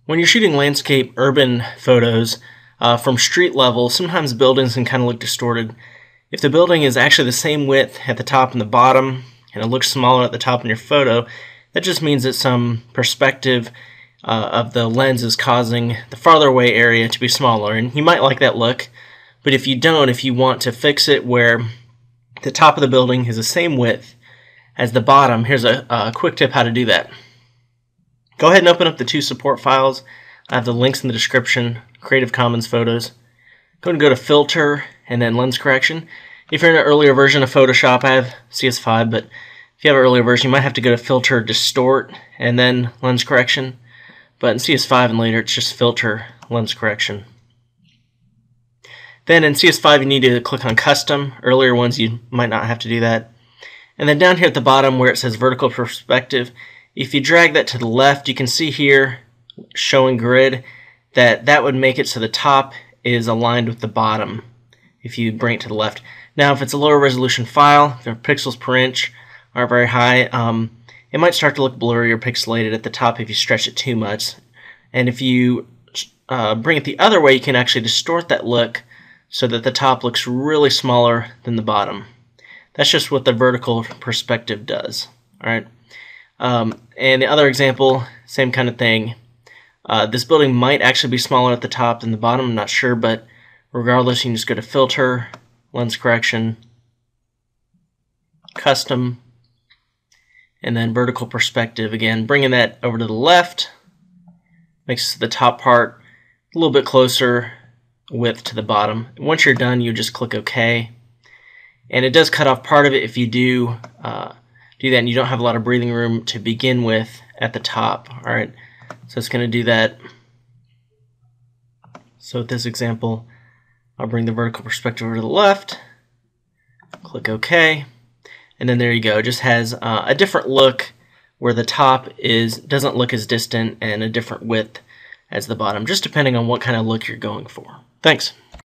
When you're shooting landscape urban photos from street level, sometimes buildings can kind of look distorted. If the building is actually the same width at the top and the bottom, and it looks smaller at the top in your photo, that just means that some perspective of the lens is causing the farther away area to be smaller. And you might like that look, but if you don't, if you want to fix it where the top of the building is the same width as the bottom, here's a quick tip how to do that. Go ahead and open up the two support files. I have the links in the description, Creative Commons photos. Go and go to Filter and then Lens Correction. If you're in an earlier version of Photoshop, I have CS5, but if you have an earlier version, you might have to go to Filter, Distort, and then Lens Correction. But in CS5 and later, it's just Filter, Lens Correction. Then in CS5, you need to click on Custom. Earlier ones, you might not have to do that. And then down here at the bottom where it says Vertical Perspective, if you drag that to the left, you can see here, showing grid, that would make it so the top is aligned with the bottom if you bring it to the left. Now, if it's a lower resolution file, if the pixels per inch aren't very high, it might start to look blurry or pixelated at the top if you stretch it too much. And if you bring it the other way, you can actually distort that look so that the top looks really smaller than the bottom. That's just what the vertical perspective does. All right. And the other example, same kind of thing. This building might actually be smaller at the top than the bottom, I'm not sure, but regardless, you can just go to Filter, Lens Correction, Custom, and then Vertical Perspective. Again, bringing that over to the left makes the top part a little bit closer width to the bottom. Once you're done, you just click OK. And it does cut off part of it if you do that and you don't have a lot of breathing room to begin with at the top. All right, so it's going to do that. So with this example, I'll bring the vertical perspective over to the left, click OK, and then there you go. It just has a different look where the top doesn't look as distant and a different width as the bottom, just depending on what kind of look you're going for. Thanks.